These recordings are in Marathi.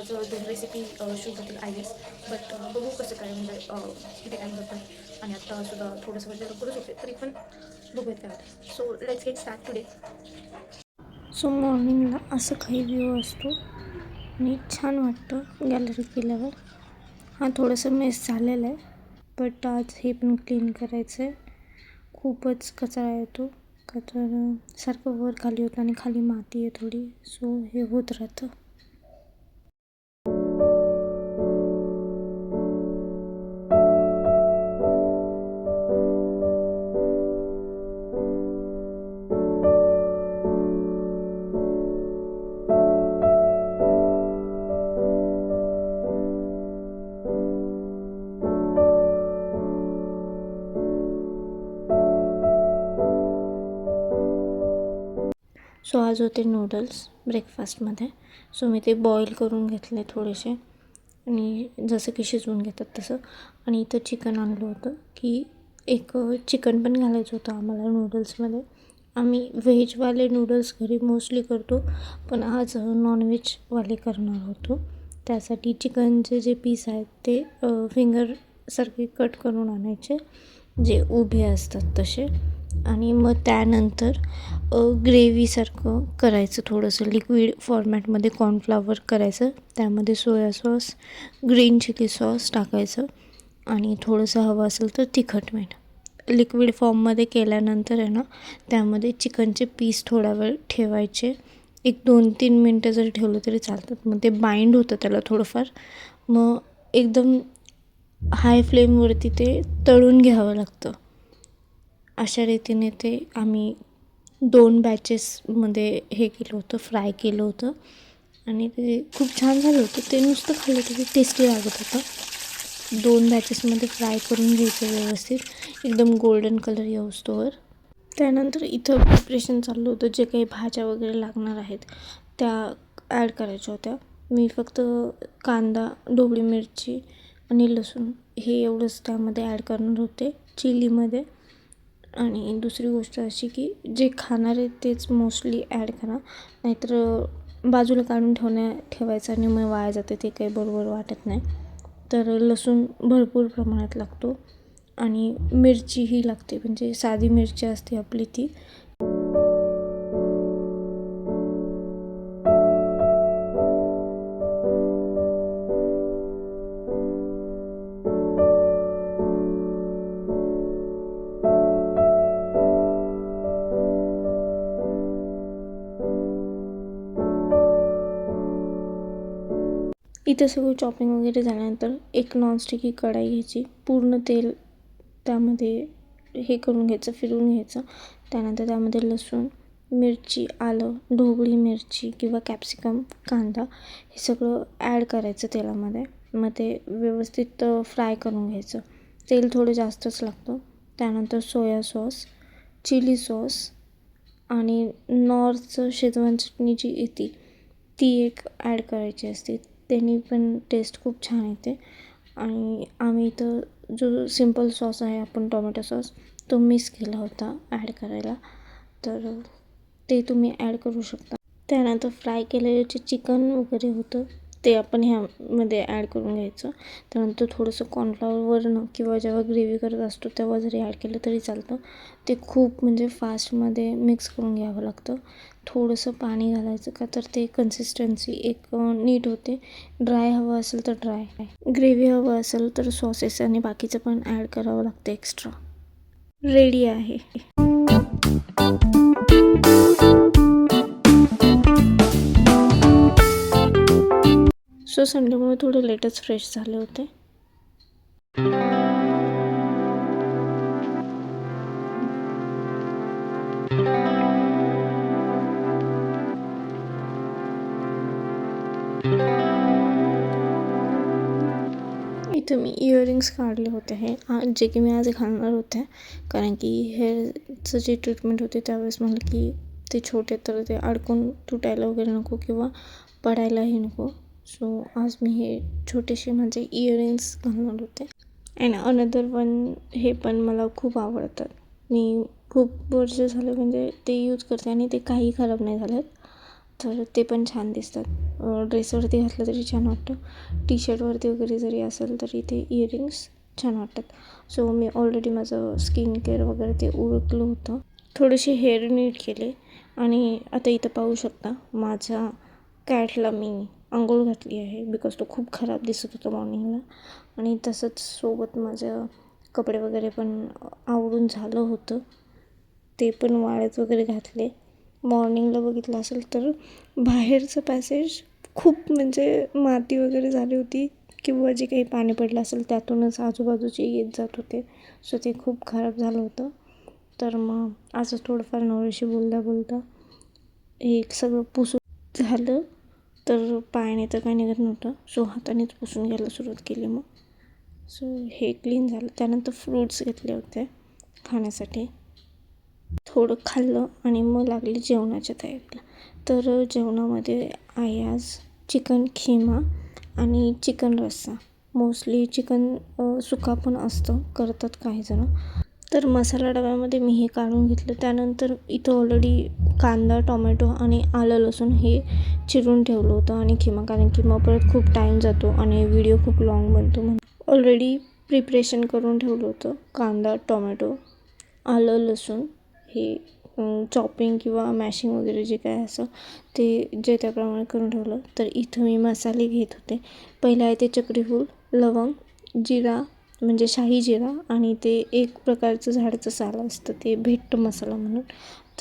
आज 2 रेसिपी शूट होतील आय गेस. बट बघू कसं काय, म्हणजे किती टाईम जातं आणि आत्तासुद्धा थोडंसं म्हणजे लवकरच होते, तरी पण बघूयात काय होतं. So let's get start today. So मॉर्निंगला असं काही व्ह्यू असतो आणि छान वाटतं गॅलरीत गेल्यावर. हा थोडंसं मेस झालेलं आहे, बट आज हे पण क्लीन करायचं आहे. खूपच कचरा येतो का, तर सारखं वर खाली होतं आणि खाली माती आहे थोडी, सो हे होत राहतं. सो आज होते नूडल्स ब्रेकफास्टमध्ये. सो मी ते बॉईल करून घेतले थोडेसे, आणि जसं की शिजवून घेतात तसं. आणि इथं चिकन आणलं होतं, की एक चिकन पण घालायचं होतं आम्हाला नूडल्समध्ये. आम्ही व्हेजवाले नूडल्स घरी मोस्टली करतो, पण आज नॉनव्हेजवाले करणार होतो. त्यासाठी चिकनचे जे पीस आहेत ते फिंगरसारखे कट करून आणायचे, जे उभे असतात तसे. आणि मग त्यानंतर ग्रेव्हीसारखं करायचं, थोडंसं लिक्विड फॉर्मॅटमध्ये कॉर्नफ्लॉवर करायचं, त्यामध्ये soya sauce, green chilli sauce टाकायचं आणि थोडंसं हवं असेल तर तिखट मीठ. लिक्विड फॉर्ममध्ये केल्यानंतर आहे ना, त्यामध्ये चिकनचे पीस थोडा वेळ ठेवायचे, एक 2-3 मिनटं जर ठेवलं तरी चालतात. मग ते बाइंड होतं त्याला थोडंफार. मग एकदम हाय फ्लेमवरती ते तळून घ्यावं लागतं. अशा रीतीने ते आम्ही 2 बॅचेसमध्ये हे केलं होतं, फ्राय केलं होतं. आणि ते खूप छान झालं होतं. ते नुसतं खाल्लं तरी टेस्टी लागत होतं. 2 बॅचेसमध्ये फ्राय करून घ्यायचं व्यवस्थित, एकदम गोल्डन कलर येऊस्तोवर. त्यानंतर इथं प्रिपरेशन चाललं होतं. जे काही भाज्या वगैरे लागणार आहेत त्या ॲड करायच्या होत्या. मी फक्त कांदा, ढोबळी मिरची आणि लसूण हे एवढंच त्यामध्ये ॲड करणार होते चिलीमध्ये. आणि दुसरी गोष्ट अशी की जे खाणार आहेत तेच मोस्टली ॲड करा, नाहीतर बाजूला काढून ठेवायचं आणि मग वाया जाते, ते काही बरोबर वाटत नाही. तर लसूण भरपूर प्रमाणात लागतो आणि मिरचीही लागते, म्हणजे साधी मिरची असते आपली ती. इथं सगळं चॉपिंग वगैरे झाल्यानंतर एक नॉनस्टिकी कढाई घ्यायची, पूर्ण तेल त्यामध्ये हे करून घ्यायचं, फिरवून घ्यायचं. त्यानंतर त्यामध्ये लसूण, मिरची, आलं, ढोबळी मिरची किंवा कॅप्सिकम, कांदा हे सगळं ॲड करायचं तेलामध्ये. मग ते व्यवस्थित फ्राय करून घ्यायचं. तेल थोडं जास्तच लागतं. त्यानंतर सोया सॉस, चिली सॉस आणि नॉर्थचं शेजवान चटणी जी येते ती एक ॲड करायची असते, त्याने पण टेस्ट खूप छान येते. आणि आम्ही इथं जो सिम्पल सॉस आहे, आपण टोमॅटो सॉस, तो मिस केला होता ॲड करायला, तर ते तुम्ही ॲड करू शकता. त्यानंतर फ्राय केलेलं जे चिकन वगैरे होतं ते आपण ह्यामध्ये ॲड करून घ्यायचं. त्यानंतर थोडंसं कॉर्नफ्लॉवरनं किंवा जेव्हा ग्रेव्ही करत असतो तेव्हा जरी ॲड केलं तरी चालतं. ते खूप म्हणजे फास्टमध्ये मिक्स करून घ्यावं लागतं. थोडंसं पाणी घालायचं, का तर ते कन्सिस्टन्सी एक नीट होते. ड्राय हवं असेल तर ड्राय, ग्रेव्ही हवं असेल तर सॉसेस आणि बाकीचं पण ॲड करावं लागतं एक्स्ट्रा. रेडी आहे. सो संडेमुळे थोडे लेटच फ्रेश झाले होते. इथं मी इयरिंग्स काढले होते हे जे की मी आज घालणार होते, कारण की हेअरचं जे ट्रीटमेंट होते त्यावेळेस म्हटलं की ते छोटे, तर ते अडकून तुटायला वगैरे नको किंवा पडायलाही नको. सो आज मी हे छोटेसे म्हणजे इयरिंग्स घालणार होते. अँड अनदर वन, हे पण मला खूप आवडतात. मी खूप वर्ष झालं म्हणजे ते यूज करते आणि ते काही खराब नाही झालेत. तर ते पण छान दिसतात. ड्रेसवरती घातलं तरी छान वाटतं, टी शर्टवरती वगैरे जरी असेल तरी ते इयरिंग्स छान वाटतात. सो मी ऑलरेडी माझं स्किन केअर वगैरे ते उरकलं होतं. थोडेसे हेअर नीट केले आणि आता इथं पाहू शकता माझ्या कॅटला मी अंघोळ घातली आहे, बिकॉज तो खूप खराब दिसत होता मॉर्निंगला. आणि तसंच सोबत माझं कपडे वगैरे पण आवरून झालं होतं, ते पण वाळत वगैरे घातले. मॉर्निंगला बघितलं असेल तर बाहेरचं पॅसेज खूप म्हणजे माती वगैरे झाली होती, किंवा जे काही पाणी पडलं असेल त्यातूनच आजूबाजूचे येत जात होते. सो ते खूप खराब झालं होतं. तर मग असं थोडंफार नवऱ्याशी बोलता हे सगळं पुसून झालं. तर पायाने तर काही निघत नव्हतं, सो हातानेच पुसून घ्यायला सुरुवात केली. मग सो हे क्लीन झालं. त्यानंतर फ्रूट्स घेतले होते खाण्यासाठी, थोडं खाल्लं आणि मग लागली जेवणाच्या तयारीला. तर जेवणामध्ये आहे आज चिकन खिमा आणि चिकन रस्सा. मोस्टली चिकन सुका पण असतं, करतात काही जण. तर मसाला डब्यामध्ये मी हे काढून घेतलं. त्यानंतर इथं ऑलरेडी कांदा, टोमॅटो आणि आलं लसूण हे चिरून ठेवलं होतं आणि खिमा, कारण की मग परत खूप टाईम जातो आणि व्हिडिओ खूप लाँग बनतो म्हणून ऑलरेडी प्रिपरेशन करून ठेवलं होतं. कांदा, टोमॅटो, आलं लसूण हे चॉपिंग किंवा मॅशिंग वगैरे जे काय असं ते जे त्याप्रमाणे करून ठेवलं. तर इथं मी मसाले घेत होते. पहिले आहे ते चक्रीफूल, लवंग, जिरा म्हणजे शाही जिरा, आणि ते एक प्रकारचं झाडाचं साल असतं ते भेटतं मसाला म्हणून.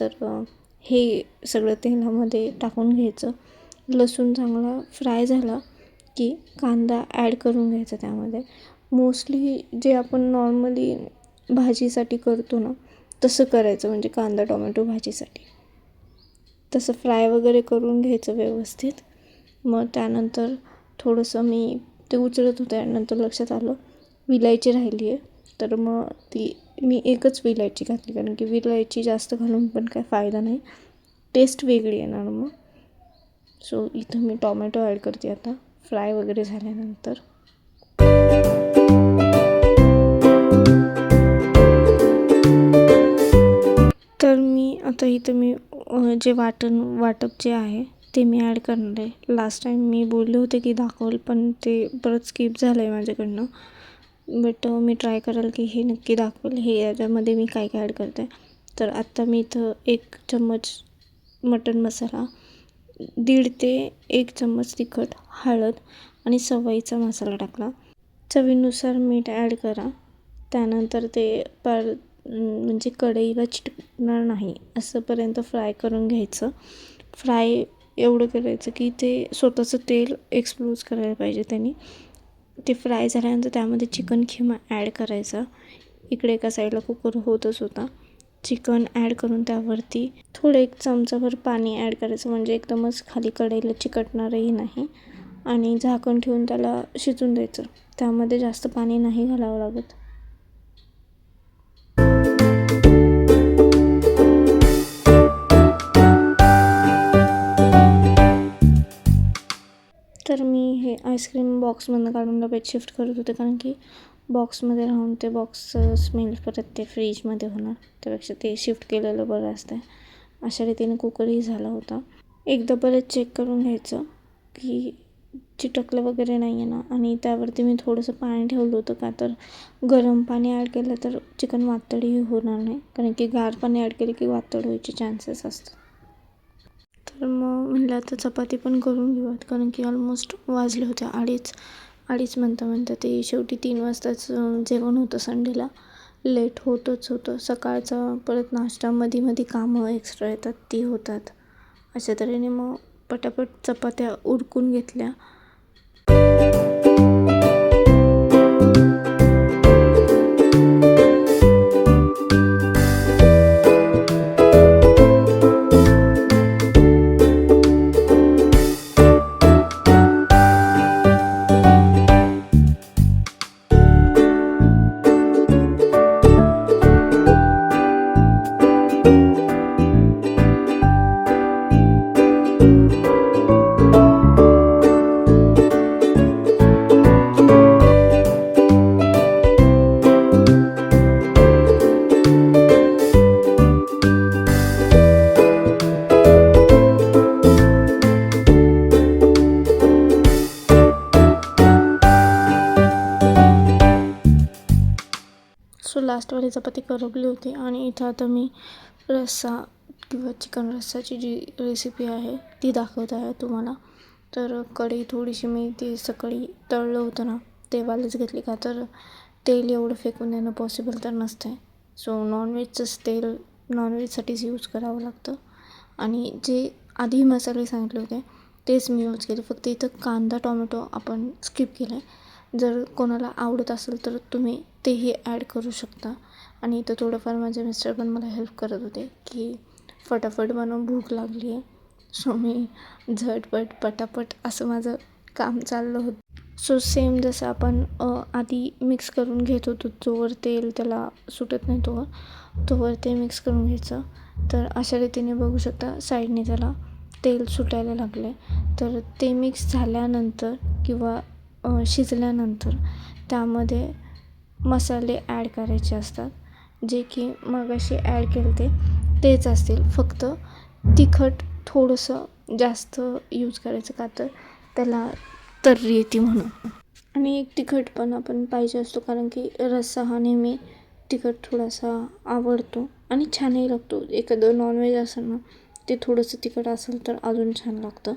तर हे सगळं तेलामध्ये टाकून घ्यायचं. लसूण चांगला फ्राय झाला की कांदा ॲड करून घ्यायचा त्यामध्ये. मोस्टली जे आपण नॉर्मली भाजीसाठी करतो ना तसं करायचं, म्हणजे कांदा टोमॅटो भाजीसाठी तसं फ्राय वगैरे करून घ्यायचं व्यवस्थित. मग त्यानंतर थोडंसं मी ते उचलत होते आणि नंतर लक्षात आलं विलायची राहिली आहे. तर मग ती मी एकच विलायची घातली, कारण की विलायची जास्त घालून पण काय फायदा नाही, टेस्ट वेगळी येणार मग. सो इथं मी टोमॅटो ॲड करते आता फ्राय वगैरे झाल्यानंतर. तर आता इथं मी जे वाटप जे आहे ते मी ॲड करणार आहे. लास्ट टाईम मी बोलले होते की दाखवलं, पण ते परत स्किप झालं आहे माझ्याकडनं. बट मी ट्राय करेल की हे नक्की दाखवेल हे याच्यामध्ये मी काय ॲड करते. तर आत्ता मी इथं 1 चम्मच मटन मसाला, 1.5 ते 1 चम्मच तिखट, हळद आणि सवयीचा मसाला टाकला. चवीनुसार मीठ ॲड करा. त्यानंतर ते म्हणजे कढईला चिटकणार नाही असंपर्यंत फ्राय करून घ्यायचं. फ्राय एवढं करायचं की ते स्वतःचं तेल एक्सप्लोज करायला पाहिजे त्यांनी. ते फ्राय झाल्यानंतर त्यामध्ये चिकन खिमा ॲड करायचा. इकडे एका साईडला कुकर होतच होता. चिकन ॲड करून त्यावरती थोडं 1 चमचाभर पाणी ॲड करायचं, म्हणजे एकदमच खाली कढईला चिकटणारही नाही. आणि झाकण ठेवून त्याला शिजून द्यायचं. त्यामध्ये जास्त पाणी नाही घालावं लागत. तर मी हे आईस्क्रीम बॉक्समधनं काढून डब्यात शिफ्ट करत होते, कारण की बॉक्समध्ये राहून ते बॉक्सचं स्मेल परत ते फ्रीजमध्ये होणार, त्यापेक्षा ते शिफ्ट केलेलं बरं असतं. अशा रीतीने कुकरही झाला होता. एकदा परत चेक करून घ्यायचं की चिटकलं वगैरे नाही आहे ना. आणि त्यावरती मी थोडंसं पाणी ठेवलं होतं, का तर गरम पाणी ॲड केलं तर चिकन वातडही होणार नाही, कारण की गार पाणी ॲड केलं की वातड व्हायचे चान्सेस असतात. तर मग म्हटलं आता चपाती पण करून घेऊयात, कारण की ऑलमोस्ट वाजले होते 2:30 म्हणता ते शेवटी 3 वाजताच जेवण होतं. संडेला लेट होतच होतं. सकाळचा परत नाश्ता मध्ये कामं एक्स्ट्रा येतात ती होतात. अशा तऱ्हेने मग पटापट चपात्या उरकून घेतल्या. लास्टवाली चपाती करपली होती आणि इथं आता मी रस्सा किंवा चिकन रस्साची जी रेसिपी आहे ती दाखवत आहे तुम्हाला. तर कढई थोडीशी मी ती सकाळी तळलं होतं ना तेव्हाच घेतली, का तर तेल एवढं फेकून देणं पॉसिबल तर नसतं आहे. सो नॉनव्हेजचंच तेल नॉनव्हेजसाठीच यूज करावं लागतं. आणि जे आधी मसाले सांगितले होते तेच मी यूज केले, फक्त इथं कांदा टोमॅटो आपण स्किप केलं आहे. जर कोणाला आवडत असेल तर तुम्ही तेही ॲड करू शकता. आणि इथं थोडंफार माझे मिस्टर पण मला हेल्प करत होते की फटाफट बनवून भूक लागली आहे. सो मी झटपट पटापट असं माझं काम चाललं होतं. सो सेम जसं आपण आधी मिक्स करून घेत होतो, जोवर तेल त्याला सुटत नाही तोवर ते मिक्स करून घ्यायचं. तर अशा रीतीने बघू शकता साईडने त्याला तेल सुटायला लागले. तर ते मिक्स झाल्यानंतर किंवा शिजल्यानंतर त्यामध्ये मसाले ॲड करायचे असतात, जे की मगाशी ॲड केले तेच असतील, फक्त तिखट थोडंसं जास्त यूज करायचं, का तर त्याला तर्री येते म्हणून. आणि एक तिखटपणा पण पाहिजे असतो, कारण की रस्सा हा नेहमी तिखट थोडासा आवडतो आणि छानही लागतो. एखादं नॉनव्हेज असेल ना ते थोडंसं तिखट असेल तर अजून छान लागतं.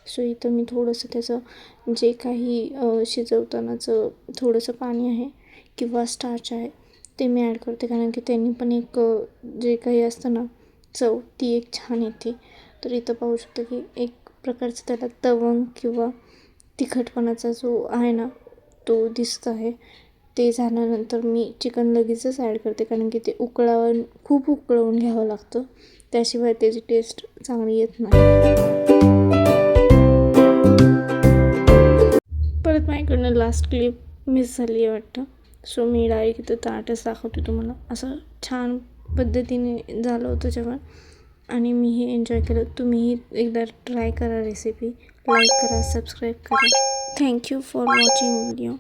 सो इथं मी थोडंसं त्याचं जे काही शिजवतानाचं थोडंसं पाणी आहे किंवा स्टार्च आहे ते मी ॲड करते, कारण की त्यांनी पण एक जे काही असतं ना चव ती एक छान येते. तर इथं पाहू शकतो की एक प्रकारचं त्याला तवंग किंवा तिखटपणाचा जो आहे ना तो दिसत आहे. ते झाल्यानंतर मी चिकन लगेचच ॲड करते, कारण की ते खूप उकळवून घ्यावं लागतं, त्याशिवाय त्याची टेस्ट चांगली येत नाही. परत माझ्याकडनं लास्ट क्लिप मिस झाली आहे वाटतं. सो मी डायरेक्ट इथं ताटच दाखवते तुम्हाला. असं छान पद्धतीने झालं होतं जेवण आणि मीही एन्जॉय केलं. तुम्हीही एकदा ट्राय करा रेसिपी, लाईक करा, सबस्क्राईब करा. Thank you for watching video.